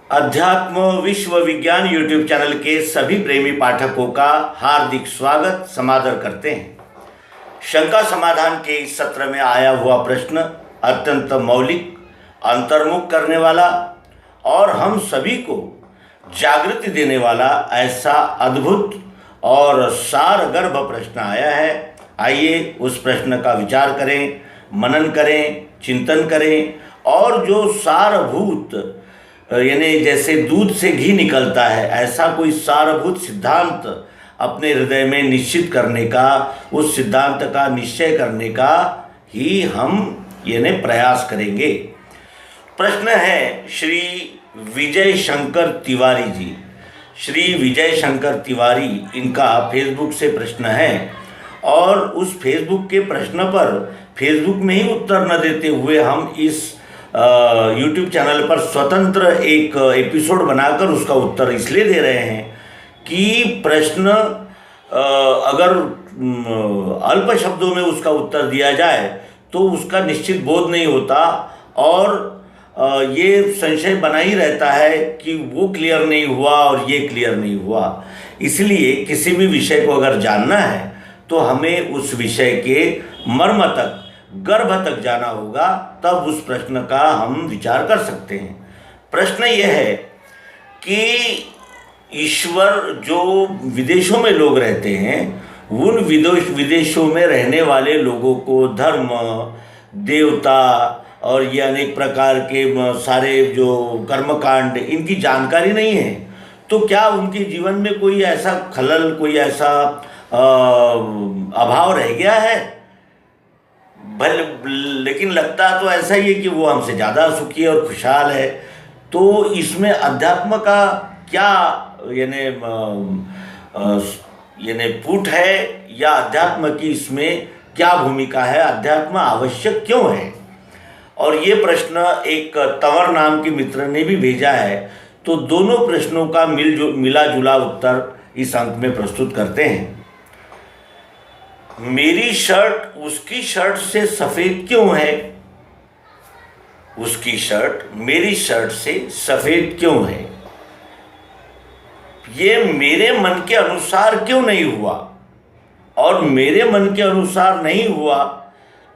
अध्यात्म विश्व विज्ञान यूट्यूब चैनल के सभी प्रेमी पाठकों का हार्दिक स्वागत समादर करते हैं। शंका समाधान के इस सत्र में आया हुआ प्रश्न अत्यंत मौलिक, अंतर्मुख करने वाला और हम सभी को जागृति देने वाला ऐसा अद्भुत और सारगर्भ प्रश्न आया है। आइए उस प्रश्न का विचार करें, मनन करें, चिंतन करें और जो सारभूत यानी जैसे दूध से घी निकलता है, ऐसा कोई सारभूत सिद्धांत अपने हृदय में निश्चित करने का, उस सिद्धांत का निश्चय करने का ही हम यानी प्रयास करेंगे। प्रश्न है श्री विजय शंकर तिवारी जी। श्री विजय शंकर तिवारी, इनका फेसबुक से प्रश्न है और उस फेसबुक के प्रश्न पर फेसबुक में ही उत्तर न देते हुए हम इस यूट्यूब चैनल पर स्वतंत्र एक एपिसोड बनाकर उसका उत्तर इसलिए दे रहे हैं कि प्रश्न अगर अल्प शब्दों में उसका उत्तर दिया जाए तो उसका निश्चित बोध नहीं होता और ये संशय बना ही रहता है कि वो क्लियर नहीं हुआ और ये क्लियर नहीं हुआ। इसलिए किसी भी विषय को अगर जानना है तो हमें उस विषय के मर्म तक, गर्भ तक जाना होगा, तब उस प्रश्न का हम विचार कर सकते हैं। प्रश्न यह है कि ईश्वर, जो विदेशों में लोग रहते हैं, उन विदेशों में रहने वाले लोगों को धर्म, देवता और ये अनेक प्रकार के सारे जो कर्मकांड, इनकी जानकारी नहीं है। तो क्या उनके जीवन में कोई ऐसा खलल, कोई ऐसा अभाव रह गया है? लेकिन लगता तो ऐसा ही है कि वो हमसे ज़्यादा सुखी और खुशहाल है। तो इसमें अध्यात्म का क्या यानी फूट है, या अध्यात्म की इसमें क्या भूमिका है, अध्यात्म आवश्यक क्यों है? और ये प्रश्न एक तंवर नाम के मित्र ने भी भेजा है। तो दोनों प्रश्नों का मिला जुला उत्तर इस अंक में प्रस्तुत करते हैं। मेरी शर्ट उसकी शर्ट से सफ़ेद क्यों है? उसकी शर्ट मेरी शर्ट से सफ़ेद क्यों है? ये मेरे मन के अनुसार क्यों नहीं हुआ? और मेरे मन के अनुसार नहीं हुआ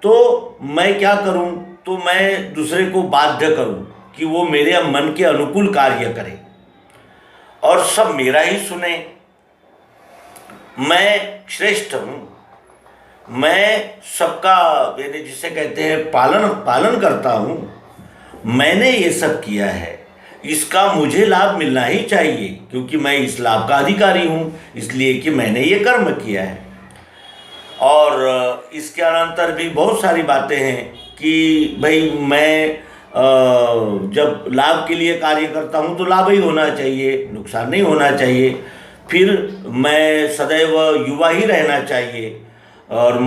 तो मैं क्या करूं? तो मैं दूसरे को बाध्य करूं कि वो मेरे मन के अनुकूल कार्य करे और सब मेरा ही सुने। मैं श्रेष्ठ हूं, मैं सबका यानी जिसे कहते हैं पालन करता हूँ। मैंने ये सब किया है, इसका मुझे लाभ मिलना ही चाहिए क्योंकि मैं इस लाभ का अधिकारी हूँ, इसलिए कि मैंने ये कर्म किया है। और इसके अनंतर भी बहुत सारी बातें हैं कि भाई मैं जब लाभ के लिए कार्य करता हूँ तो लाभ ही होना चाहिए, नुकसान नहीं होना चाहिए। फिर मैं सदैव युवा ही रहना चाहिए और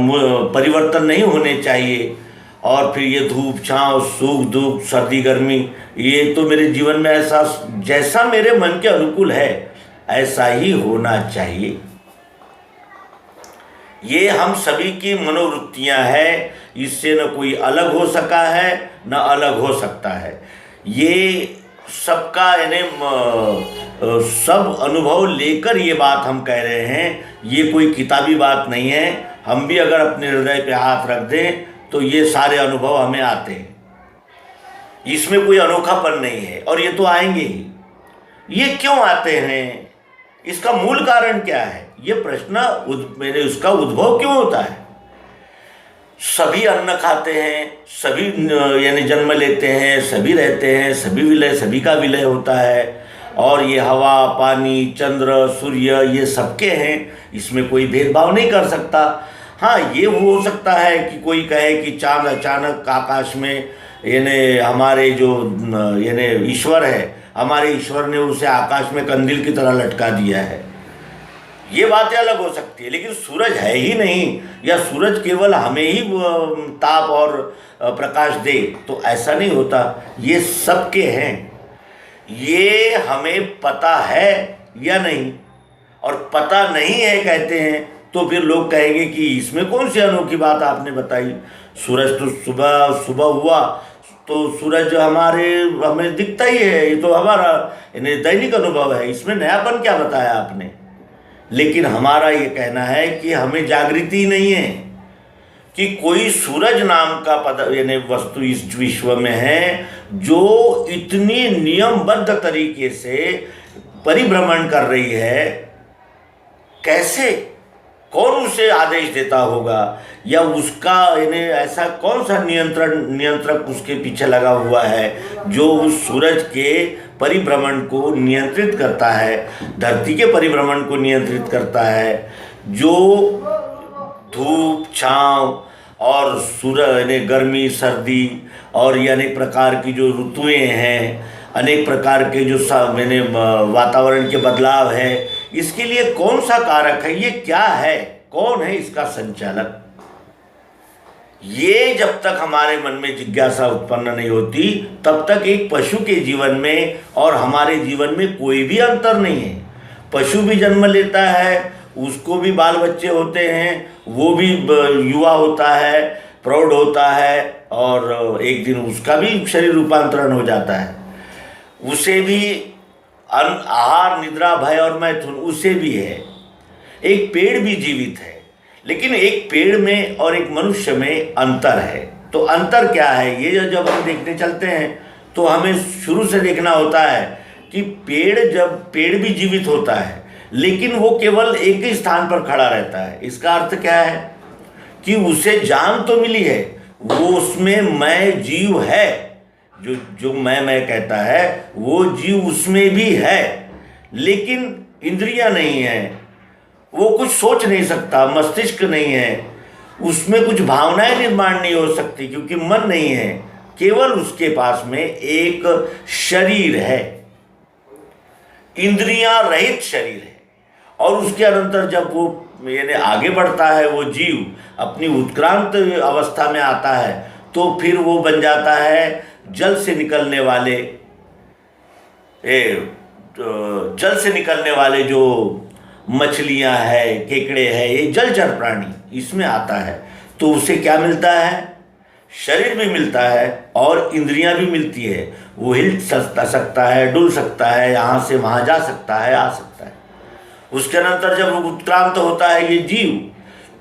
परिवर्तन नहीं होने चाहिए। और फिर ये धूप छाँव, सुख दुख, सर्दी गर्मी, ये तो मेरे जीवन में ऐसा जैसा मेरे मन के अनुकूल है ऐसा ही होना चाहिए। ये हम सभी की मनोवृत्तियां हैं, इससे न कोई अलग हो सका है न अलग हो सकता है। ये सबका यानी सब अनुभव लेकर ये बात हम कह रहे हैं, ये कोई किताबी बात नहीं है। हम भी अगर अपने हृदय पे हाथ रख दें तो ये सारे अनुभव हमें आते हैं, इसमें कोई अनोखापन नहीं है और ये तो आएंगे ही। ये क्यों आते हैं, इसका मूल कारण क्या है, ये प्रश्न मेरे उसका उद्भव क्यों होता है? सभी अन्न खाते हैं, सभी यानी जन्म लेते हैं, सभी रहते हैं, सभी का विलय होता है और ये हवा, पानी, चंद्र, सूर्य ये सबके हैं, इसमें कोई भेदभाव नहीं कर सकता। हाँ, ये हो सकता है कि कोई कहे कि चांद अचानक आकाश में यानी हमारे जो यानी ईश्वर है, हमारे ईश्वर ने उसे आकाश में कंदील की तरह लटका दिया है, ये बातें अलग हो सकती है। लेकिन सूरज है ही नहीं, या सूरज केवल हमें ही ताप और प्रकाश दे, तो ऐसा नहीं होता। ये सबके हैं, ये हमें पता है या नहीं, और पता नहीं है कहते हैं तो फिर लोग कहेंगे कि इसमें कौन सी अनोखी बात आपने बताई। सूरज तो सुबह हुआ तो सूरज हमें दिखता ही है, ये तो हमारा दैनिक अनुभव है, इसमें नयापन क्या बताया आपने। लेकिन हमारा ये कहना है कि हमें जागृति नहीं है कि कोई सूरज नाम का वस्तु इस विश्व में है जो इतनी नियमबद्ध तरीके से परिभ्रमण कर रही है। कैसे, कौन उसे आदेश देता होगा, या उसका ऐसा कौन सा नियंत्रक उसके पीछे लगा हुआ है जो उस सूरज के परिभ्रमण को नियंत्रित करता है, धरती के परिभ्रमण को नियंत्रित करता है, जो धूप छांव और सूरज गर्मी सर्दी और ये अनेक प्रकार की जो ऋतुएं हैं, अनेक प्रकार के जो वातावरण के बदलाव है, इसके लिए कौन सा कारक है, ये क्या है, कौन है इसका संचालक। ये जब तक हमारे मन में जिज्ञासा उत्पन्न नहीं होती तब तक एक पशु के जीवन में और हमारे जीवन में कोई भी अंतर नहीं है। पशु भी जन्म लेता है, उसको भी बाल बच्चे होते हैं, वो भी युवा होता है, प्रौढ़ होता है, और एक दिन उसका भी शरीर रूपांतरण हो जाता है। उसे भी आहार निद्रा भय और मैथुन उसे भी है। एक पेड़ भी जीवित है, लेकिन एक पेड़ में और एक मनुष्य में अंतर है। तो अंतर क्या है, ये जब हम देखने चलते हैं तो हमें शुरू से देखना होता है कि पेड़ भी जीवित होता है, लेकिन वो केवल एक ही स्थान पर खड़ा रहता है। इसका अर्थ क्या है कि उसे जान तो मिली है, वो उसमें मैं जीव है, जो मैं कहता है वो जीव उसमें भी है, लेकिन इंद्रियां नहीं है, वो कुछ सोच नहीं सकता, मस्तिष्क नहीं है, उसमें कुछ भावनाएं निर्माण नहीं हो सकती क्योंकि मन नहीं है, केवल उसके पास में एक शरीर है, इंद्रियां रहित शरीर है। और उसके अनंतर जब वो आगे बढ़ता है, वो जीव अपनी उत्क्रांत अवस्था में आता है, तो फिर वो बन जाता है जल से निकलने वाले जो मछलियां हैं, केकड़े हैं, ये जलचर प्राणी, इसमें आता है। तो उसे क्या मिलता है, शरीर भी मिलता है और इंद्रियां भी मिलती है। वो हिल सकता है, डुल सकता है, यहाँ से वहाँ जा सकता है, आ सकता है। उसके अनंतर जब उत्क्रांत होता है ये जीव,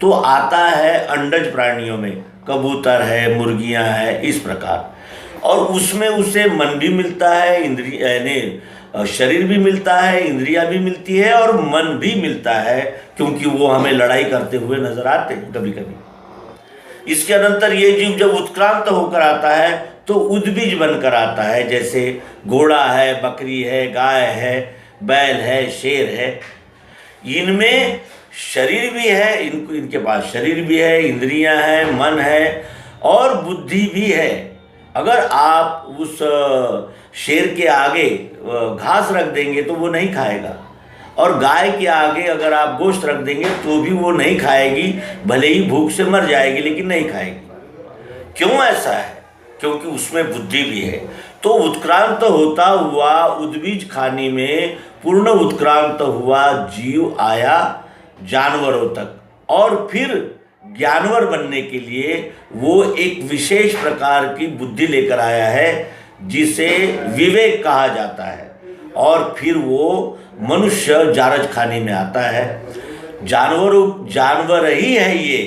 तो आता है अंडज प्राणियों में, कबूतर है, मुर्गियां है, इस प्रकार। और उसमें उसे मन भी मिलता है, शरीर भी मिलता है, इंद्रियां भी मिलती है और मन भी मिलता है, क्योंकि वो हमें लड़ाई करते हुए नजर आते हैं कभी कभी। इसके अनंतर ये जीव जब उत्क्रांत होकर आता है तो उद्बीज बनकर आता है, जैसे घोड़ा है, बकरी है, गाय है, बैल है, शेर है। इनमें शरीर भी है, इनके पास शरीर भी है, इंद्रियां हैं, मन है और बुद्धि भी है। अगर आप उस शेर के आगे घास रख देंगे तो वो नहीं खाएगा, और गाय के आगे अगर आप गोश्त रख देंगे तो भी वो नहीं खाएगी, भले ही भूख से मर जाएगी लेकिन नहीं खाएगी। क्यों ऐसा है? क्योंकि उसमें बुद्धि भी है। तो उत्क्रांत होता हुआ उद्बीज खानी में पूर्ण उत्क्रांत हुआ जीव आया जानवरों तक, और फिर ज्ञानवर बनने के लिए वो एक विशेष प्रकार की बुद्धि लेकर आया है जिसे विवेक कहा जाता है, और फिर वो मनुष्य जारज खाने में आता है। जानवर ही है, ये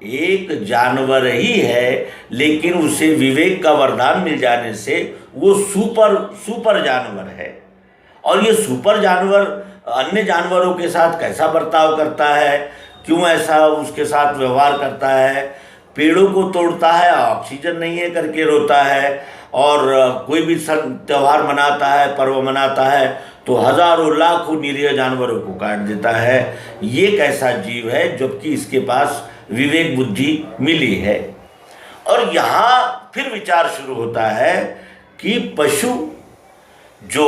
एक जानवर ही है, लेकिन उसे विवेक का वरदान मिल जाने से वो सुपर जानवर है। और ये सुपर जानवर अन्य जानवरों के साथ कैसा बर्ताव करता है, क्यों ऐसा उसके साथ व्यवहार करता है, पेड़ों को तोड़ता है, ऑक्सीजन नहीं है करके रोता है, और कोई भी त्यौहार मनाता है, पर्व मनाता है तो हजारों लाखों निरीह जानवरों को काट देता है। ये कैसा जीव है जबकि इसके पास विवेक बुद्धि मिली है। और यहाँ फिर विचार शुरू होता है कि पशु जो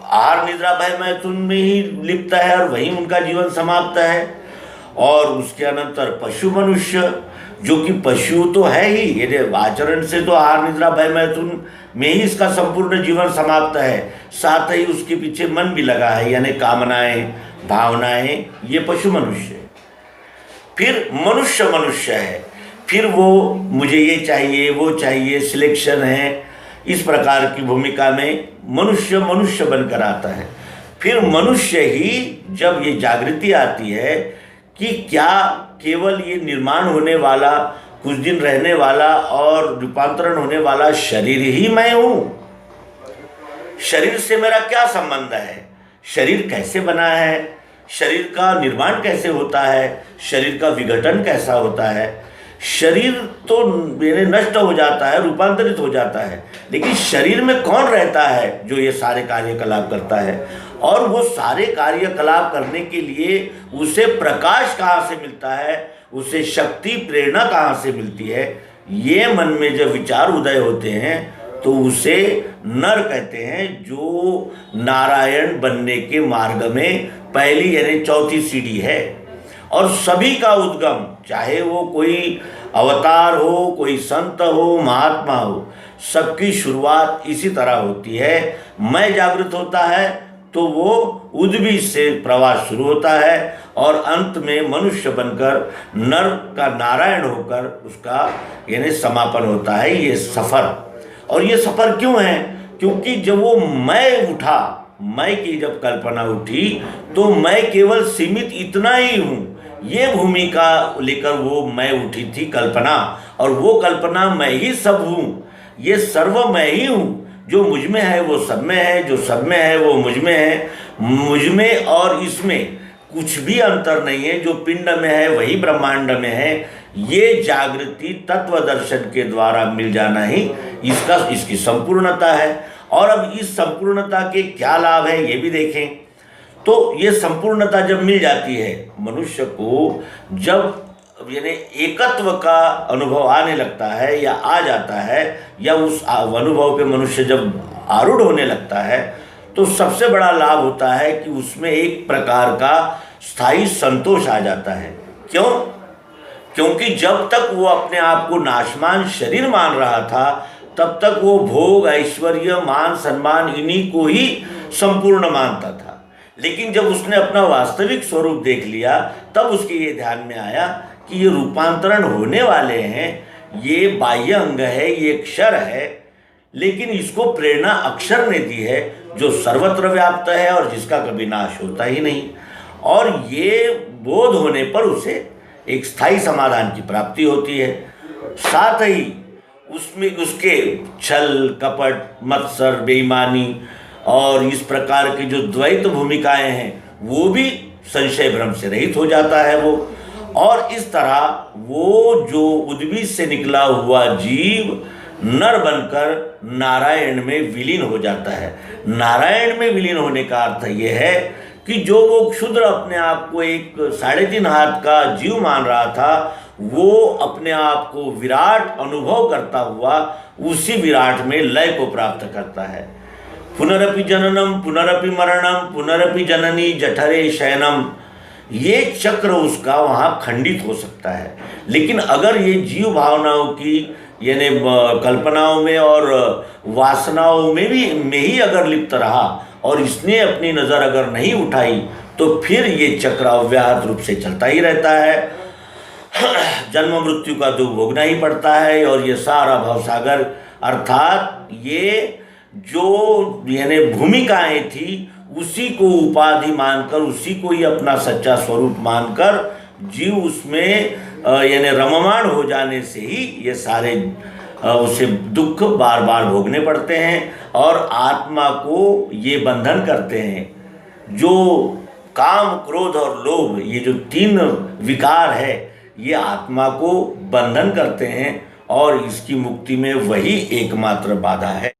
आहार निद्रा भय मैथुन में ही लिप्त है और वहीं उनका जीवन समाप्त है, और उसके अनंतर पशु मनुष्य जो कि पशु तो है ही, यदि आचरण से तो आहार निद्रा भय मैथुन में ही इसका संपूर्ण जीवन समाप्त है, साथ ही उसके पीछे मन भी लगा है, यानी कामनाएं, भावनाएं, ये पशु मनुष्य। फिर मनुष्य है, फिर वो मुझे ये चाहिए वो चाहिए, सिलेक्शन है, इस प्रकार की भूमिका में मनुष्य मनुष्य बनकर आता है। फिर मनुष्य ही जब ये जागृति आती है कि क्या केवल ये निर्माण होने वाला, कुछ दिन रहने वाला और रूपांतरण होने वाला शरीर ही मैं हूँ, शरीर से मेरा क्या संबंध है, शरीर कैसे बना है, शरीर का निर्माण कैसे होता है, शरीर का विघटन कैसा होता है। शरीर तो मेरे नष्ट हो जाता है, रूपांतरित हो जाता है, लेकिन शरीर में कौन रहता है जो ये सारे कार्यकलाप करता है, और वो सारे कार्यकलाप करने के लिए उसे प्रकाश कहाँ से मिलता है, उसे शक्ति प्रेरणा कहाँ से मिलती है। ये मन में जब विचार उदय होते हैं तो उसे नर कहते हैं, जो नारायण बनने के मार्ग में पहली यानी चौथी सीढ़ी है। और सभी का उद्गम, चाहे वो कोई अवतार हो, कोई संत हो, महात्मा हो, सबकी शुरुआत इसी तरह होती है। मैं जागृत होता है तो वो उद्भिद से प्रवास शुरू होता है और अंत में मनुष्य बनकर नर का नारायण होकर उसका यानी समापन होता है, ये सफ़र। और ये सफ़र क्यों है? क्योंकि जब वो मैं उठा, मैं की जब कल्पना उठी, तो मैं केवल सीमित इतना ही हूँ, ये भूमिका लेकर वो मैं उठी थी कल्पना। और वो कल्पना मैं ही सब हूँ, ये सर्व मैं ही हूँ। जो मुझ में है वो सब में है, जो सब में है वो मुझ में है। मुझ में और इसमें कुछ भी अंतर नहीं है, जो पिंड में है वही ब्रह्मांड में है। ये जागृति तत्व दर्शन के द्वारा मिल जाना ही इसकी संपूर्णता है। और अब इस संपूर्णता के क्या लाभ है ये भी देखें। तो ये संपूर्णता जब मिल जाती है मनुष्य को, जब यानी एकत्व का अनुभव आने लगता है या आ जाता है, या उस अनुभव पे मनुष्य जब आरूढ़ होने लगता है, तो सबसे बड़ा लाभ होता है कि उसमें एक प्रकार का स्थायी संतोष आ जाता है। क्यों? क्योंकि जब तक वो अपने आप को नाशमान शरीर मान रहा था, तब तक वो भोग, ऐश्वर्य, मान, सम्मान इन्हीं को ही संपूर्ण मानता था। लेकिन जब उसने अपना वास्तविक स्वरूप देख लिया, तब उसके ये ध्यान में आया कि ये रूपांतरण होने वाले हैं, ये बाह्य अंग है, ये क्षर है, लेकिन इसको प्रेरणा अक्षर ने दी है, जो सर्वत्र व्याप्त है और जिसका कभी नाश होता ही नहीं। और ये बोध होने पर उसे एक स्थायी समाधान की प्राप्ति होती है। साथ ही उसमें उसके छल, कपट, मत्सर, बेईमानी और इस प्रकार की जो द्वैत भूमिकाएं हैं, वो भी संशय भ्रम से रहित हो जाता है वो। और इस तरह वो जो उद्भिद से निकला हुआ जीव नर बनकर नारायण में विलीन हो जाता है। नारायण में विलीन होने का अर्थ ये है कि जो वो क्षुद्र अपने आप को एक 3.5 हाथ का जीव मान रहा था, वो अपने आप को विराट अनुभव करता हुआ उसी विराट में लय को प्राप्त करता है। पुनरपि जननम पुनरपि मरणम पुनरपि जननी जठरे शयनम, ये चक्र उसका वहाँ खंडित हो सकता है। लेकिन अगर ये जीव भावनाओं की यानी कल्पनाओं में और वासनाओं में ही अगर लिप्त रहा और इसने अपनी नज़र अगर नहीं उठाई, तो फिर ये चक्र अव्याहत रूप से चलता ही रहता है। जन्म मृत्यु का दुख भोगना ही पड़ता है। और ये सारा भवसागर अर्थात ये जो यानी भूमिकाएं थी, उसी को उपाधि मानकर, उसी को ही अपना सच्चा स्वरूप मानकर जीव उसमें यानी रममाण हो जाने से ही ये सारे उसे दुख बार बार भोगने पड़ते हैं और आत्मा को ये बंधन करते हैं। जो काम, क्रोध और लोभ, ये जो 3 विकार है, ये आत्मा को बंधन करते हैं और इसकी मुक्ति में वही एकमात्र बाधा है।